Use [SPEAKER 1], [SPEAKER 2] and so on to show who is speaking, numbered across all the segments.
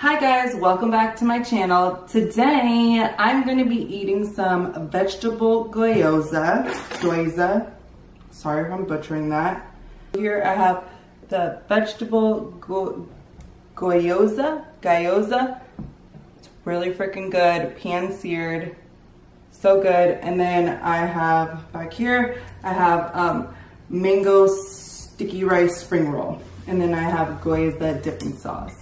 [SPEAKER 1] Hi guys, welcome back to my channel. Today, I'm gonna be eating some vegetable gyoza. Sorry if I'm butchering that. Here I have the vegetable gyoza. It's really freaking good, pan seared, so good. And then I have, back here, I have mango sticky rice spring roll. And then I have gyoza dipping sauce.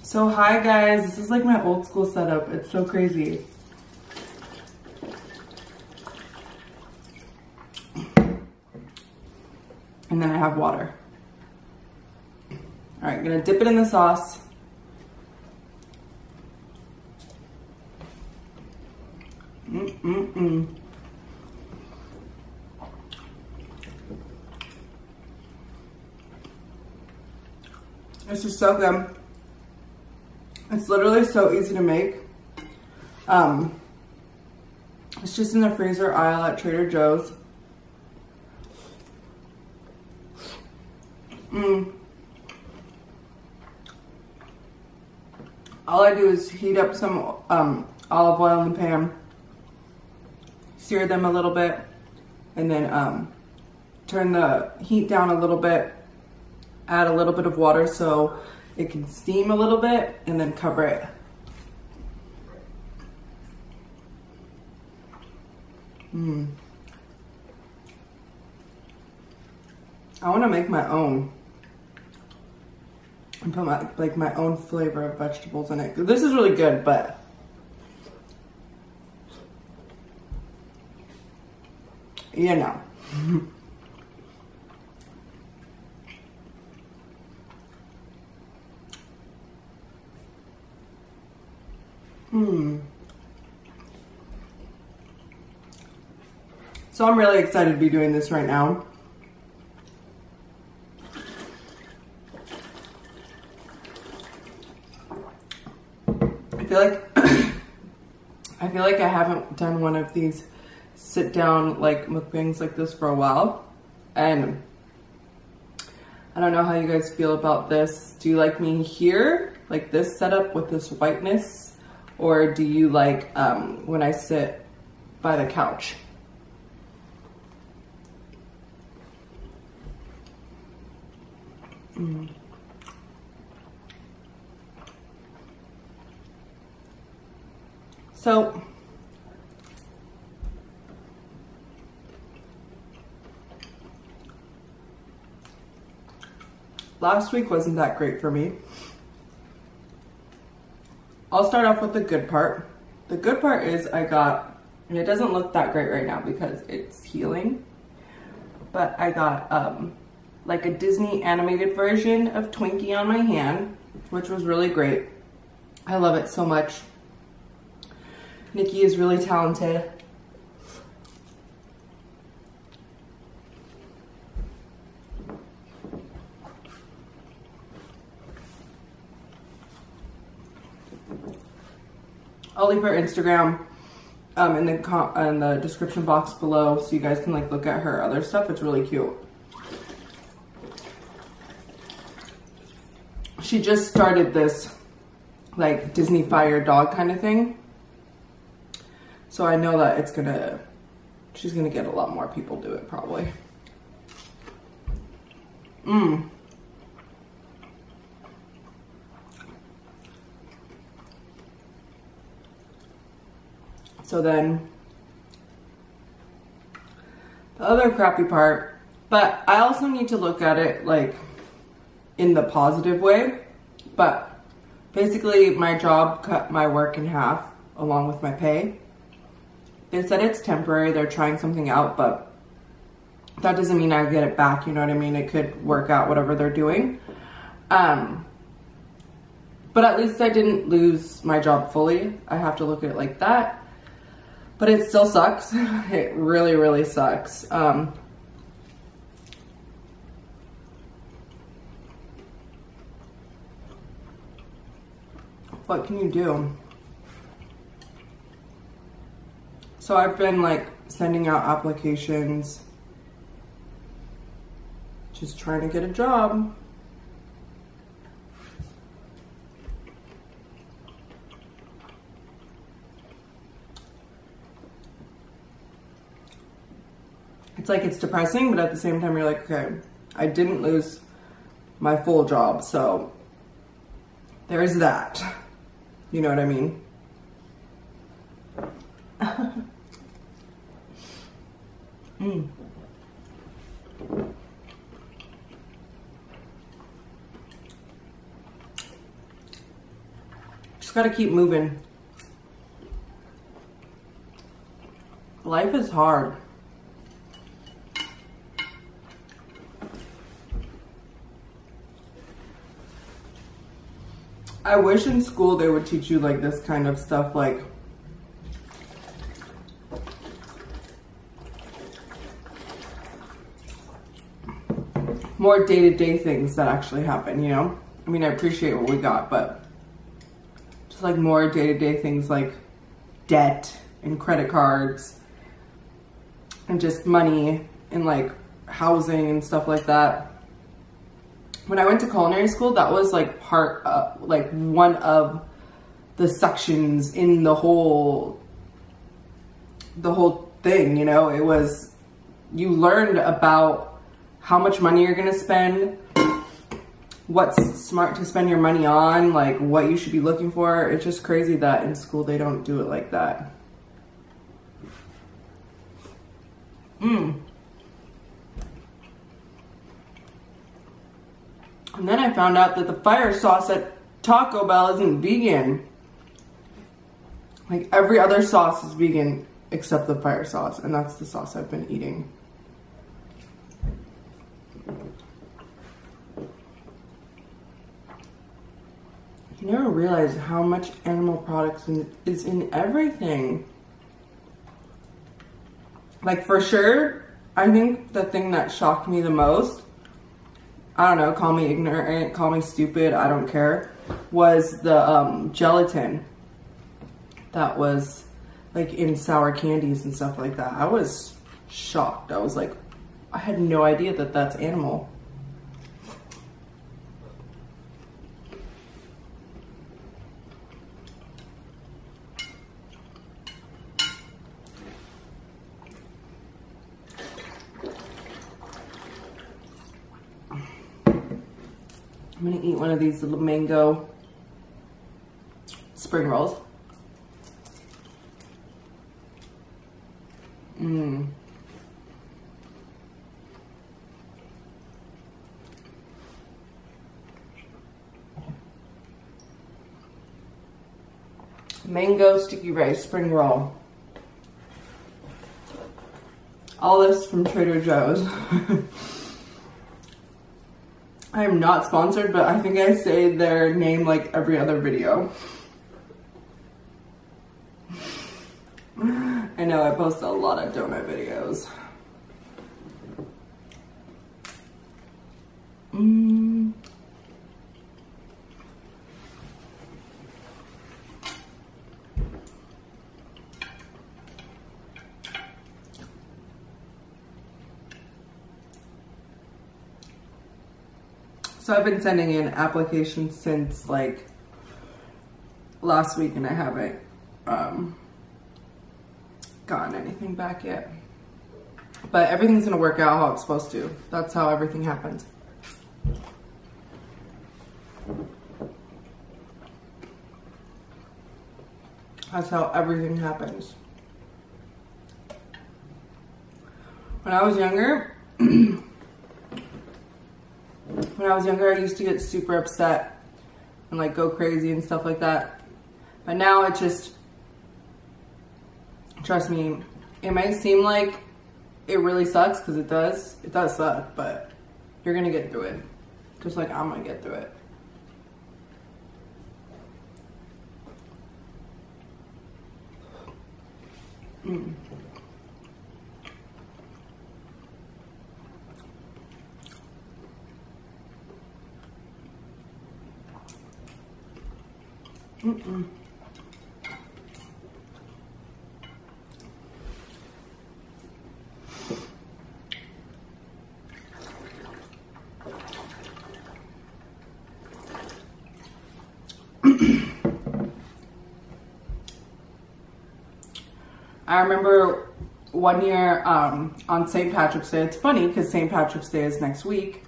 [SPEAKER 1] So hi guys, this is like my old school setup. It's so crazy. And then I have water. All right, I'm gonna dip it in the sauce. This is so good. It's literally so easy to make. It's just in the freezer aisle at Trader Joe's. All I do is heat up some olive oil in the pan, sear them a little bit, and then turn the heat down a little bit, add a little bit of water so it can steam a little bit, and then cover it. I want to make my own and put my own flavor of vegetables in it. This is really good, but you know. So I'm really excited to be doing this right now. I feel like I haven't done one of these sit down like mukbangs like this for a while, and I don't know how you guys feel about this. Do you like me here, like this setup with this whiteness? Or do you like when I sit by the couch? So, last week wasn't that great for me. I'll start off with the good part. The good part is I got, and it doesn't look that great right now because it's healing, but I got like a Disney animated version of Twinkie on my hand, which was really great. I love it so much. Nikki is really talented. I'll leave her Instagram in the description box below so you guys can like look at her other stuff. It's really cute. She just started this like Disney Fire dog kind of thing. So I know that she's gonna get a lot more people do it probably. So then, the other crappy part, but I also need to look at it like in the positive way, but basically my job cut my work in half along with my pay. They said it's temporary, they're trying something out, but that doesn't mean I get it back, you know what I mean? It could work out whatever they're doing. But at least I didn't lose my job fully. I have to look at it like that. But it still sucks. It really, really sucks. What can you do? So I've been like sending out applications, just trying to get a job. it's like it's depressing, but at the same time you're like, okay, I didn't lose my full job, so there's that. You know what I mean? Just gotta keep moving. Life is hard. I wish in school they would teach you like this kind of stuff, like more day-to-day things that actually happen, you know? I mean, I appreciate what we got, but just like more day-to-day things like debt and credit cards and just money and like housing and stuff like that. When I went to culinary school, that was like like one of the sections in the whole thing, you know? It was, you learned about how much money you're gonna spend, what's smart to spend your money on, like what you should be looking for. It's just crazy that in school they don't do it like that. And then I found out that the fire sauce at Taco Bell isn't vegan. Like every other sauce is vegan except the fire sauce, and that's the sauce I've been eating. You never realize how much animal products is in everything. Like for sure, I think the thing that shocked me the most, I don't know, call me ignorant, call me stupid, I don't care, was the gelatin that was like in sour candies and stuff like that. I was shocked. I was like, I had no idea that that's animal. I'm gonna eat one of these little mango spring rolls. Mango sticky rice spring roll. All this from Trader Joe's. I am not sponsored, but I think I say their name like every other video. I know I post a lot of donut videos. So I've been sending in applications since like last week, and I haven't gotten anything back yet. But everything's gonna work out how it's supposed to. That's how everything happens. That's how everything happens. When I was younger, I used to get super upset and like go crazy and stuff like that. But now it just, trust me, it might seem like it really sucks, because it does suck, but you're gonna get through it. Just like I'm gonna get through it. I remember one year on St. Patrick's Day, it's funny because St. Patrick's Day is next week.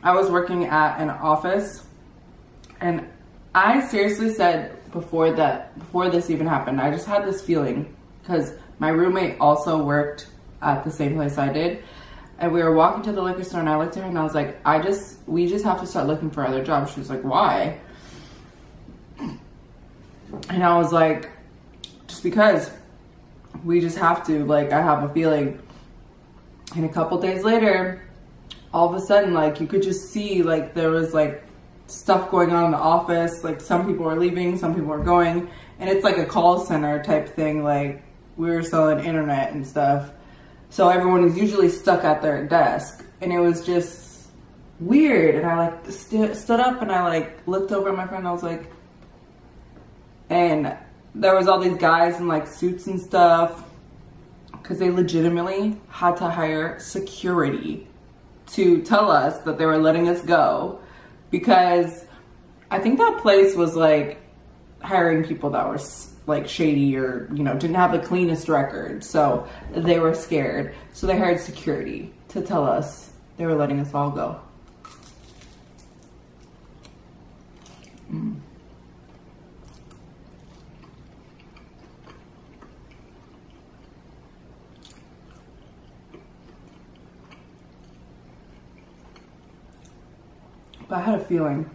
[SPEAKER 1] I was working at an office, and I seriously said before this even happened, I just had this feeling because my roommate also worked at the same place I did. And we were walking to the liquor store, and I looked at her and I was like, we just have to start looking for other jobs. She was like, why? And I was like, just because we just have to, like, I have a feeling. And a couple days later, all of a sudden, like, you could just see, like, there was like stuff going on in the office. Like, some people were leaving, some people were going, and it's like a call center type thing. Like, we were selling internet and stuff. So everyone is usually stuck at their desk, and it was just weird. And I like stood up and I like looked over at my friend. I was like, and there was all these guys in like suits and stuff, because they legitimately had to hire security to tell us that they were letting us go, because I think that place was like hiring people that were like shady, or, you know, didn't have the cleanest record. So they were scared. So they hired security to tell us they were letting us all go. But I had a feeling.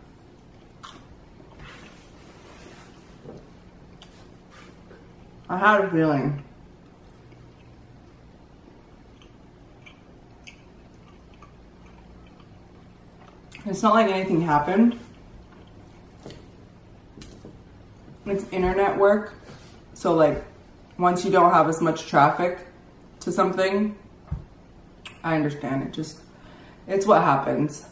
[SPEAKER 1] I had a feeling. It's not like anything happened. It's internet work. So like, once you don't have as much traffic to something, I understand. It's what happens.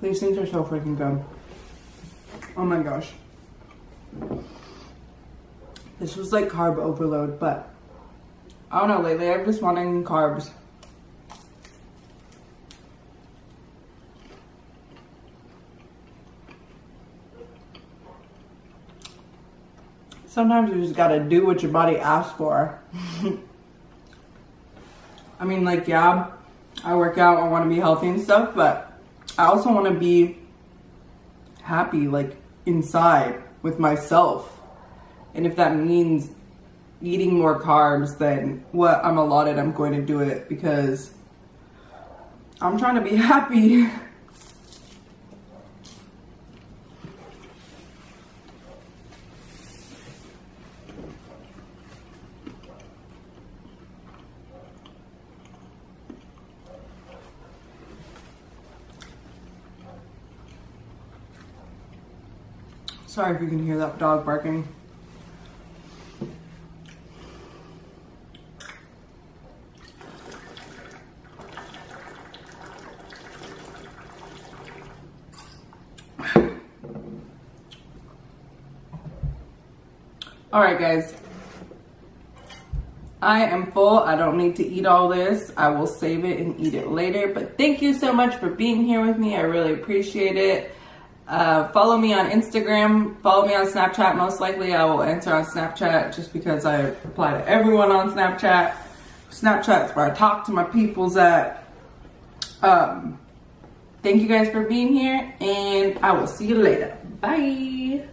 [SPEAKER 1] These things are so freaking good. Oh my gosh. This was like carb overload, but I don't know, lately I've just wanting carbs. Sometimes you just gotta do what your body asks for. I mean, like, yeah, I work out, I wanna be healthy and stuff, but I also wanna be happy, like, inside with myself. And if that means eating more carbs than what I'm allotted, I'm going to do it, because I'm trying to be happy. Sorry if you can hear that dog barking. All right, guys. I am full. I don't need to eat all this. I will save it and eat it later. But thank you so much for being here with me. I really appreciate it. Follow me on Instagram, follow me on Snapchat. Most likely I will answer on Snapchat, just because I reply to everyone on Snapchat. Snapchat's where I talk to my peoples at. Thank you guys for being here, and I will see you later. Bye.